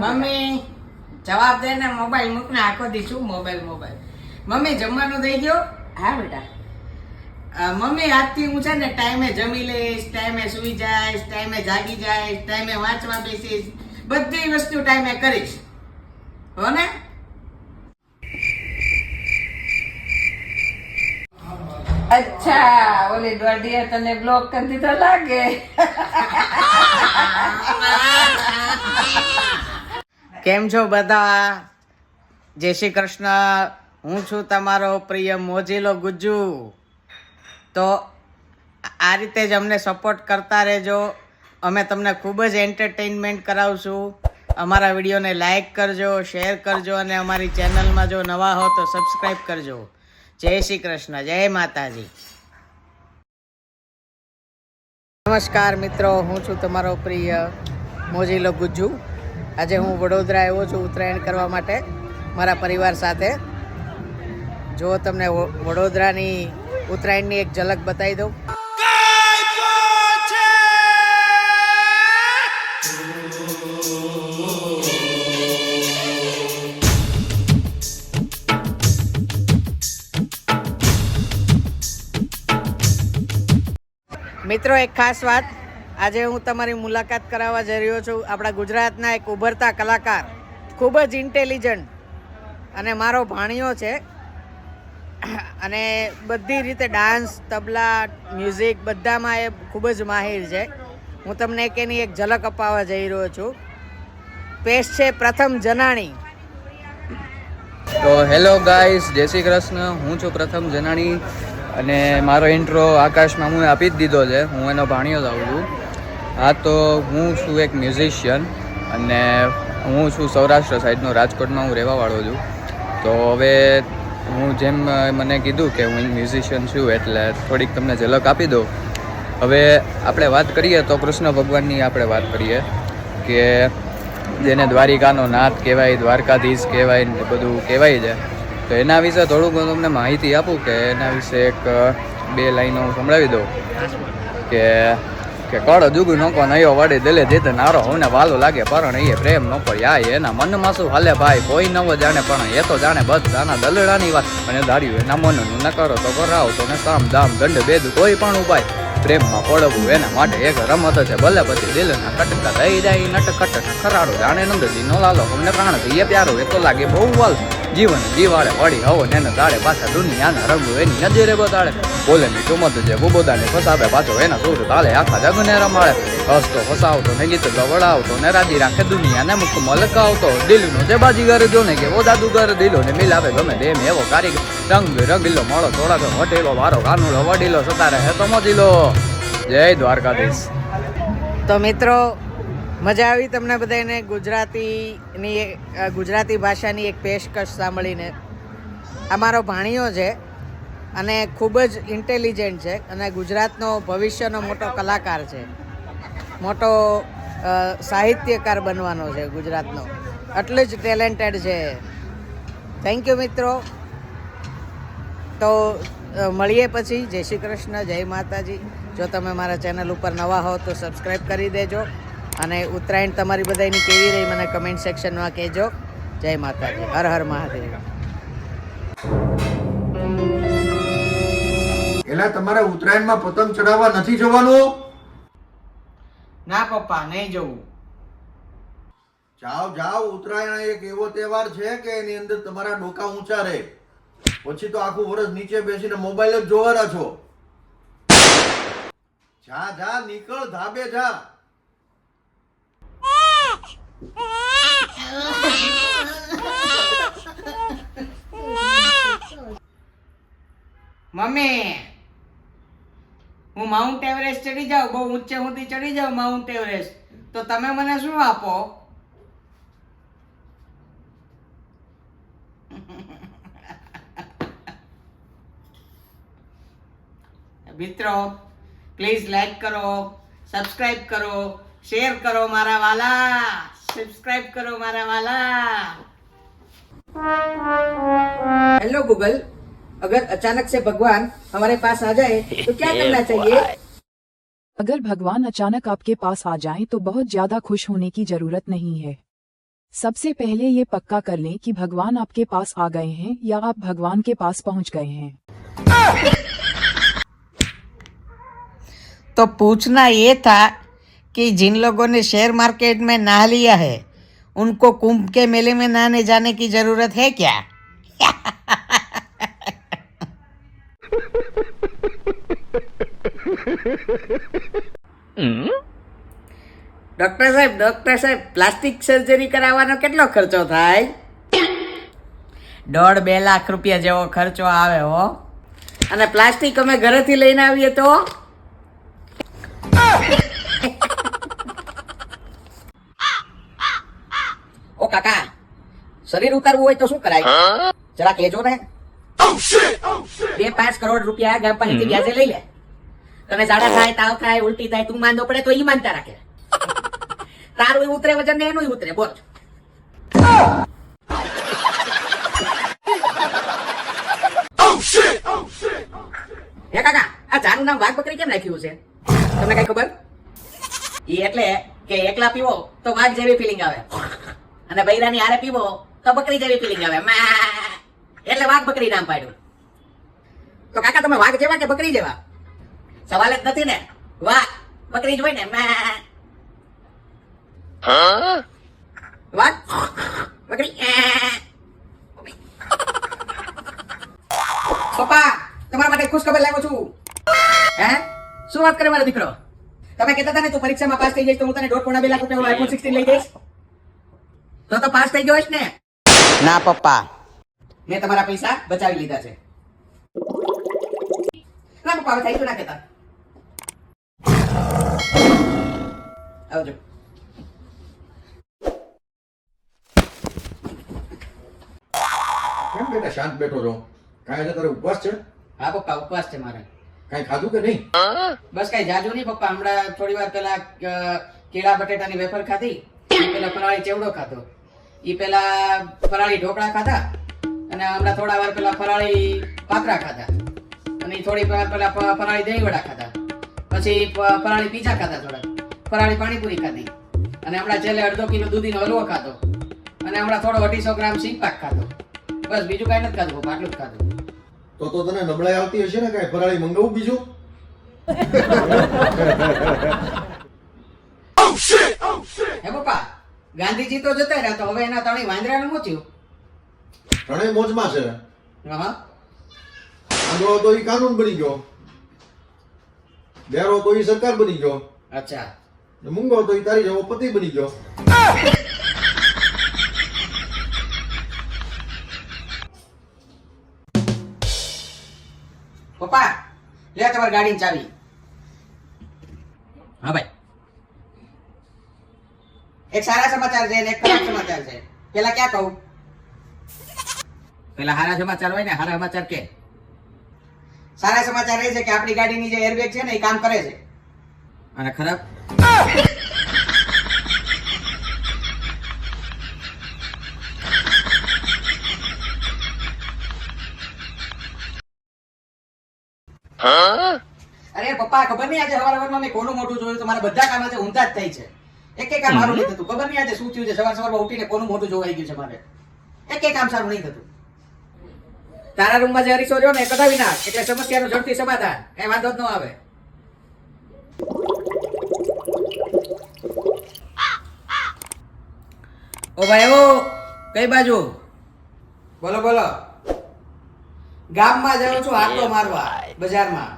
Mummy જવાબ દે ને, mobile મૂક ને, આખો દી શું મોબાઈલ મોબાઈલ. મમ્મી જમવાનું થઈ ગયો? હા બેટા. મમ્મી આજથી હું છે ને ટાઈમે જમી લઈશ, ટાઈમે સુઈ જઈશ, ટાઈમે જાગી જઈશ, ટાઈમે વાંચવા બેસીશ, બધી વસ્તુ ટાઈમે કરીશ, હો ને? અચ્છા, ઓલી દોઢીએ તને બ્લોક કરી દીધો લાગે. કેમ છો બધા? જય શ્રી કૃષ્ણ. હું છું તમારો પ્રિય મોજીલો ગુજ્જુ. તો આ રીતે જ અમને સપોર્ટ કરતા રહેજો. અમે તમને ખૂબ જ એન્ટરટેનમેન્ટ કરાવશું. અમારા વિડીયોને લાઈક કરજો, શેર કરજો અને અમારી ચેનલમાં જો નવા હો તો સબસ્ક્રાઈબ કરજો. જય શ્રી કૃષ્ણ, જય માતાજી. નમસ્કાર મિત્રો, હું છું તમારો પ્રિય મોજીલો ગુજ્જુ. આજે હું વડોદરા આવ્યો છું ઉત્તરાયણ કરવા માટે મારા પરિવાર સાથે. જો તમને વડોદરાની ઉત્તરાયણની એક ઝલક બતાવી દઉં. મિત્રો એક ખાસ વાત, આજે હું તમારી મુલાકાત કરાવવા જઈ રહ્યો છું આપણા ગુજરાતના એક ઉભરતા કલાકાર, ખૂબ જ ઇન્ટેલિજન્ટ અને મારો ભાણિયો છે અને બધી રીતે ડાન્સ, તબલા, મ્યુઝિક બધામાં એ ખૂબ જ માહિર છે. હું તમને એની એક ઝલક અપાવવા જઈ રહ્યો છું. પેશ છે પ્રથમ જનાણી. તો હેલો ગાઈસ, જય શ્રી કૃષ્ણ. હું છું પ્રથમ જનાણી અને મારો ઇન્ટ્રો આકાશમાં હું આપી જ દીધો છે. હું એનો ભાણિયો જ આવું છું. હા, તો હું છું એક મ્યુઝિશિયન અને હું છું સૌરાષ્ટ્ર સાઈડનો, રાજકોટમાં હું રહેવાવાળો છું. તો હવે હું જેમ મને કીધું કે હું મ્યુઝિશિયન છું એટલે થોડીક તમને ઝલક આપી દઉં. હવે આપણે વાત કરીએ તો કૃષ્ણ ભગવાનની આપણે વાત કરીએ કે જેને દ્વારિકાનો નાથ કહેવાય, દ્વારકાધીશ કહેવાય ને બધું કહેવાય છે. તો એના વિશે થોડુંક હું તમને માહિતી આપું કે એના વિશે એક બે લાઈનો હું સંભળાવી દઉં કે કળ જુગુ નોકો નયો વડે દિલે દેત નારો હોને વાલો લાગે પણ એ પ્રેમ નો પર યા એના મનમાં શું હાલે ભાઈ કોઈ નવ જાણે પણ એ તો જાણે બધાના દલડાની વાત અને ધાર્યું એના મનનું ન કરો તો કરાવ તો ને સામ દામ દંડ ભેદ કોઈ પણ ઉપાય પ્રેમમાં પડવું એના માટે એક રમત છે. ભલે પછી દિલના કટકા દઈ જાય નટખટ ખરાડો જાણે નંદજી નો લાલો અમને પ્રાણ એ પ્યારો એ તો લાગે બહુ વાલ જીવન જીવાડે વળી હવો ને તાળે પાછા દુનિયાના રંગો એની નજરે બતાડે બોલે ની ચુમત જે બુબોદાને ફસાવે પાછો એના સૂર તાલે આખા જગને રમાડે હસતો ફસાવતો ને ગીત ગવડાવતો ને રાજી રાખે દુનિયાને મુખ મલકાવતો દિલનો જે બાજીગર જો ને કે ઓ જાદુગર દિલો ને મિલાવે ગમે તેમ એવો કારીગર રંગ રંગીલો મળો થોડાક વટેલો વારો કાનુડો વડીલો સતારે હે તો મોજીલો. જય દ્વારકાધીશ. તો મિત્રો મજા આવી તમને બધાને ગુજરાતી ભાષાની એક પેશકશ સાંભળીને. આ મારો ભાણિયો છે અને ખૂબ જ ઇન્ટેલિજન્ટ છે અને ગુજરાતનો ભવિષ્યનો મોટો કલાકાર છે, મોટો સાહિત્યકાર બનવાનો છે ગુજરાતનો, એટલું જ ટેલેન્ટેડ છે. થેન્ક યુ મિત્રો. તો મળીએ પછી. જય શ્રી કૃષ્ણ, જય માતાજી. જો તમે મારા ચેનલ ઉપર નવા હો તો સબસ્ક્રાઈબ કરી દેજો અને ઉત્તરાયણ તમારી બધાની કેવી રહી મને કમેન્ટ સેક્શનમાં કહેજો. જય માતાજી, હર હર મહાદેવ. એલા તમારે ઉત્તરાયણમાં પતંગ ચડાવવા નથી જવાનું? ના પપ્પા, નહીં જવું. જાઓ જાઓ, ઉત્તરાયણ એક એવો તહેવાર છે કે એની અંદર તમારા ડોકા ઊંચા રહે. પછી તો આખું વર્ષ નીચે બેસીને મોબાઈલ જ જોવાના છો. જા જા, નીકળ, ધાબે જા. મમ્મી, હું માઉન્ટ એવરેસ્ટ ચડી જાઉં, બહુ ઊંચે સુધી ચડી જાઉં માઉન્ટ એવરેસ્ટ, તો તમે મને શું આપો? મિત્રો પ્લીઝ લાઈક કરો, સબસ્ક્રાઇબ કરો, શેર કરો મારા વાલા, સબસ્ક્રાઇબ કરો મારા વાલા. हेलो गूगल, अगर अचानक से भगवान हमारे पास आ जाए तो क्या करना चाहिए? अगर भगवान अचानक आपके पास आ जाएं तो बहुत ज्यादा खुश होने की जरूरत नहीं है. सबसे पहले ये पक्का कर लें कि भगवान आपके पास आ गए हैं या आप भगवान के पास पहुंच गए हैं। तो पूछना ये था कि जिन लोगों ने शेयर मार्केट में नहा लिया है उनको कुंभ के मेले में नहाने जाने की जरूरत है क्या? ડોક્ટર સાહેબ પ્લાસ્ટિક સર્જરી કરાવવાનો કેટલો ખર્ચો થાય? 1.5-2 લાખ રૂપિયા જેવો ખર્ચો આવે હો. અને પ્લાસ્ટિક અમે ઘરેથી લઈને આવીએ તો? ઓ કાકા, શરીર ઉતારવું હોય તો શું કરાય? જરા કહેજો ને. 2-5 કરોડ રૂપિયા ગામ પાસેથી વ્યાજે લઈ લે. તને ઝાડા થાય, તાવ થાય, ઉલટી થાય, તું માંદો પડે તો ઈ માનતા રાખે. તારું ઉતરે વજન ને એનું ઉતરે. બોલ. હે કાકા, આ ઝાનું નામ વાઘ બકરી કેમ રાખ્યું છે? તમને કઈ ખબર? ઈ એટલે કે એકલા પીવો તો વાઘ જેવી ફિલિંગ આવે અને બૈરાની હારે પીવો તો બકરી જેવી ફિલિંગ આવે. એટલે વાઘ બકરી નામ પાડ્યું. તો કાકા તમે વાઘ જેવા કે બકરી જેવા? સવાલ જ નથી ને. વાઘ બકરી જ હોય ને. વાઘ બકરી. પપ્પા, તમારા માટે ખુશ ખબર લાવ્યો છું. હે, શું વાત કરે મારો દીકરો? તમે કહેતા હતા ને તું પરીક્ષામાં પાસ થઈ જઈશ તો હું તને 1.5-2 લાખ રૂપિયા iPhone 16 લઈ દઈશ. તો પાસ થઈ ગયો ને? ના પપ્પા, મેં તમારા પૈસા બચાવી લીધા છે. ના પપ્પા, હવે થઈ ના કહેતા. આવજો. કેમ બેટા શાંત બેઠો છો? કાંઈ આજે તારે ઉપવાસ છે? હા પપ્પા, ઉપવાસ છે મારે. કાંઈ ખાધું કે નહીં? બસ કઈ જાજુ નહીં પપ્પા. હમણાં થોડી વાર પહેલા કેળા બટેટાની વેફર ખાધી, પેલા ફરાળી ચેવડો ખાધો, ઈ પેલા ફરાળી ઢોકળા ખાધા, અને હમણાં થોડા વાર પેલા ફરાળી પાત્રા ખાધા, અને થોડી વાર પેલા ફરાળી દહીં વડા ખાધા, પછી ફરાળી પીઝા ખાધા, થોડા ફરાળી પાણીપુરી ખાધી, અને હમણાં છેલ્લે 1/2 કિલો દૂધીનો હલવો ખાધો, અને હમણાં થોડો 250 ગ્રામ સિંગ પાક ખાધો. બસ બીજું કાંઈ નથી ખાધું પપ્પા, આટલું જ ખાધું. તો તને નબળાઈ આવતી હશે ને? કાંઈ ફરાળી મંગાવું બીજું? હે પપ્પા, ગાંધીજી તો જતા રહ્યા, તો હવે એના ત્રણેય વાંદરાનું શું થયું? ત્રણેય મોજમાં છે. હા, આંધળો તો ઈ કાનૂન બની ગયો, બેરો તો ઈ સરકાર બની ગયો, અચ્છા. ને મૂંગો તો ઈ તારી જેવો પતિ બની ગયો. પપ્પા, લે તમારી ગાડીની ચાવી. હા ભાઈ, એક સારા સમાચાર છે અને એક ખરાબ સમાચાર છે. પેલા ક્યાં કહું? પેલા સારા સમાચાર હોય ને, સારા સમાચાર કે? સારા સમાચાર એ છે કે આપણી ગાડીની જે એરબેગ છે ને એ કામ કરે છે. અને ખરાબ? અરે પપ્પા, ખબર નહીં આજે સવારમાં મેં કોનું મોઢું જોયું તો મારા બધા કામ આજે ઊંધા જ થઈ છે. એક કામ સારું નહીં થતું. ખબર નહીં આજે શું થયું છે. સવારમાં ઉઠીને કોનું મોઢું જોવાઈ ગયું છે મારે. એક કામ સારું નહીં થતું. તારા રૂમમાં જે અરીસો રહ્યો ને એ કઢાવી નાખ, એટલે સમસ્યાનું ઝડપથી સમાધાન. કઈ વાંધો જ ન આવે. ઓ ભાઈ, ઓ કઈ બાજુ? બોલો બોલો. ગામમાં જાઉં છું આટલો મારવા, બજારમાં.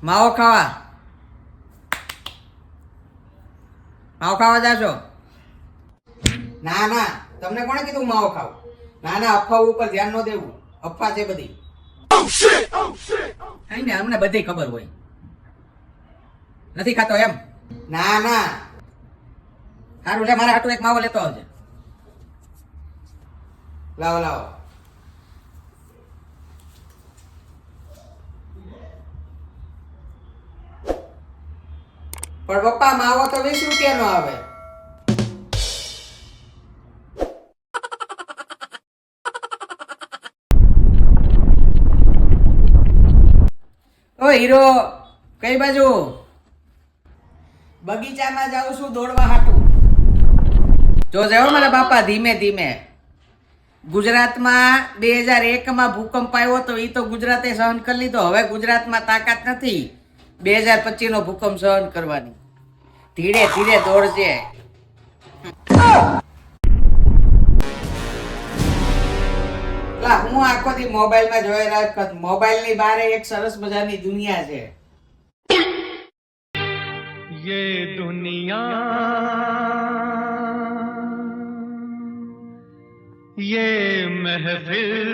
માવો ખાવા? માવો ખાવા જાશો? ના ના, તમને કોણે કીધું માવો ખાવ? ના ના, અફવાઓ ઉપર ધ્યાન ન દેવું. અફવા છે બધી. કઈ ને, અમને બધી ખબર હોય. નથી ખાતો એમ? ના ના. સારું, લે મારા હાટુ એક માવો લેતો આવજે. લાવો લાવો. પણ પપ્પા, માવો તો 20 રૂપિયાનો આવે. ઓ હીરો, કઈ બાજુ? બગીચામાં જાઉં છું દોડવા હાટું. જોજે હો મારા બાપા, ધીમે ધીમે. ગુજરાતમાં 2001માં ભૂકંપ આવ્યો તો એ તો ગુજરાતે સહન કરી લીધો. હવે ગુજરાતમાં તાકાત નથી 2025 નો ભૂકંપ સહન કરવાની. ધીરે ધીરે દોડજે. હું આખો દી મોબાઈલમાં જોઈ રહ્યો. મોબાઈલની બહાર એક સરસ મજાની દુનિયા છે. ये दुनिया ये महफिल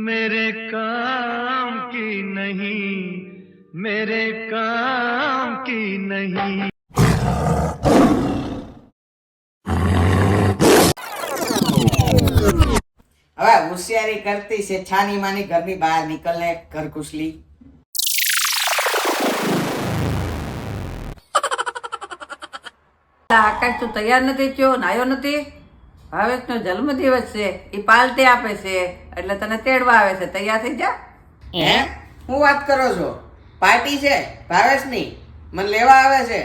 मेरे काम की नहीं मेरे काम की नहीं. હવે હોશિયારી કરતી છે છાની માની, ઘરની બહાર નીકળને ઘર ઘુસલી. આકાશ તું તૈયાર નથી થયો, નાયો નથી. ભાવેશનો જન્મદિવસ છે, એ પાલટી આપે છે એટલે તને તેડવા આવે છે. તૈયાર થઈ જા. હે, હું વાત કરો છો? પાર્ટી છે ભાવેશની, મને લેવા આવે છે.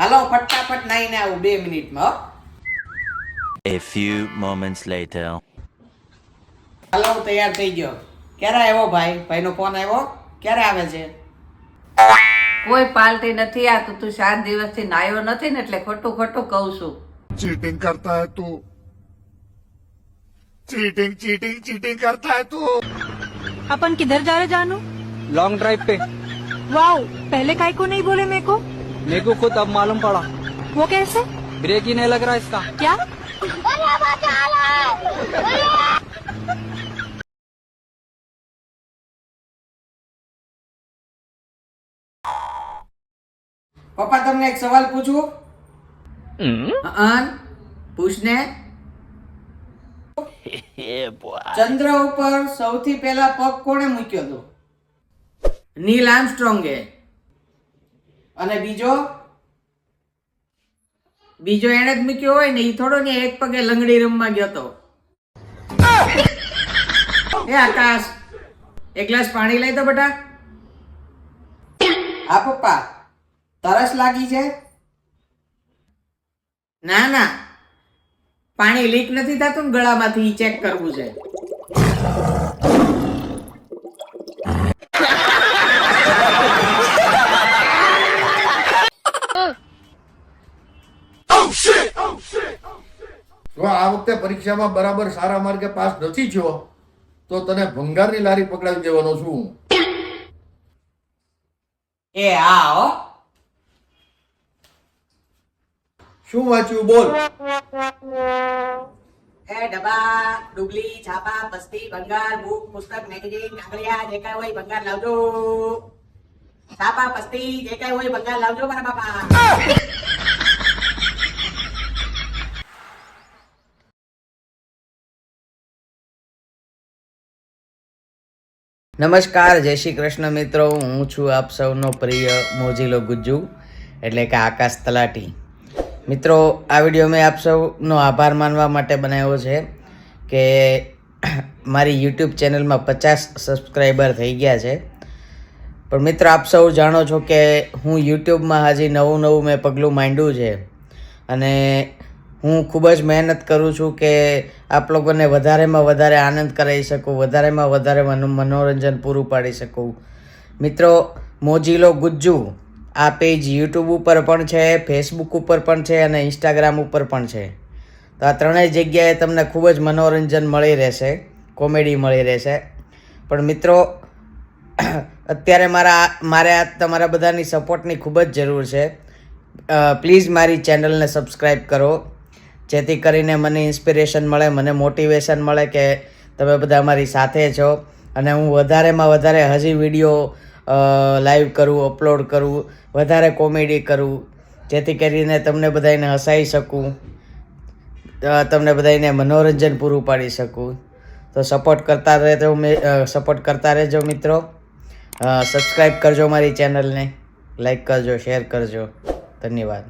હાલો ફટાફટ નાઈને આવું 2 મિનિટમાં. હો, A few moments later. હાલો હું તૈયાર થઈ ગયો. ક્યારે આવ્યો ભાઈ? ભાઈનો ફોન આવ્યો? ક્યારે આવે છે? કોઈ પાલટી નથી આ. તું 7 દિવસથી નાયો નથી ને એટલે ખોટું ખોટું કહું છું. चीटिंग करता है तू चीटिंग चीटिंग चीटिंग करता है तू. अपन किधर जा रहे जानू? लॉन्ग ड्राइव पे. वाओ, पहले काय को नहीं बोले मेरे को? मेरे को खुद अब मालूम पड़ा. वो कैसे? ब्रेक ही नहीं लग रहा इसका. क्या? પપ્પા તમને એક સવાલ પૂછું? પૂછને. ચંદ્ર ઉપર સૌથી પહેલા પગ કોણે મૂક્યો હતો? નીલ આર્મસ્ટ્રોંગે. અને બીજો એને જ મૂક્યો હોય ને, એ થોડો ને એક પગે લંગડી રમવા ગયો હતો. એ આકાશ, એક ગ્લાસ પાણી લઈ દો બેટા. હા પપ્પા, તરસ લાગી છે? ના ના, પાણી લીક નથી થતું ને ગળામાંથી, ચેક કરવું છે. જો આ વખતે પરીક્ષામાં બરાબર સારા માર્કે પાસ નથી થયો તો તને ભંગારની લારી પકડાવી દેવાનો છું. એ હા હો. શું વાંચ્યું બોલ? એ ડબ્બા, ડુબલી, છાપા, પસ્તી, ભંગાર, બુક, પુસ્તક, મેગેઝીન, કાંકરિયા, જે કાંઈ હોય ભંગાર લાવજો. છાપા, પસ્તી, જે કાંઈ હોય ભંગાર લાવજો મારા બાપા. નમસ્કાર, જય શ્રી કૃષ્ણ મિત્રો. હું છું આપ સૌનો પ્રિય મોજીલો ગુજ્જુ, એટલે કે આકાશ તલાટી. મિત્રો, આ વિડીયો મેં આપ સૌનો આભાર માનવા માટે બનાવ્યો છે કે મારી યુટ્યુબ ચેનલમાં 50 સબસ્ક્રાઈબર થઈ ગયા છે. પણ મિત્રો, આપ સૌ જાણો છો કે હું યુટ્યુબમાં હજી નવું મેં પગલું માંડ્યું છે અને હું ખૂબ જ મહેનત કરું છું કે આપ લોકોને વધારેમાં વધારે આનંદ કરાવી શકું, વધારેમાં વધારે મનોરંજન પૂરું પાડી શકું. મિત્રો, મોજીલો ગુજ્જુ આ પેજ યુટ્યુબ ઉપર પણ છે, ફેસબુક ઉપર પણ છે અને ઇન્સ્ટાગ્રામ ઉપર પણ છે. તો આ ત્રણેય જગ્યાએ તમને ખૂબ જ મનોરંજન મળી રહેશે, કોમેડી મળી રહેશે. પણ મિત્રો, અત્યારે મારે આ તમારા બધાની સપોર્ટની ખૂબ જ જરૂર છે. પ્લીઝ મારી ચેનલને સબસ્ક્રાઈબ કરો, જેથી કરીને મને ઇન્સ્પિરેશન મળે, મને મોટિવેશન મળે કે તમે બધા અમારી સાથે છો અને હું વધારેમાં વધારે હજી વિડીયો લાઈવ કરું, અપલોડ કરું, વધારે કોમેડી કરું, જેથી કરીને તમને બધાને હસાવી શકું, તમને બધાને મનોરંજન પૂરું પાડી શકું. તો સપોર્ટ કરતા રહેજો મિત્રો. સબસ્ક્રાઈબ કરજો મારી ચેનલને, લાઈક કરજો, શેર કરજો. ધન્યવાદ.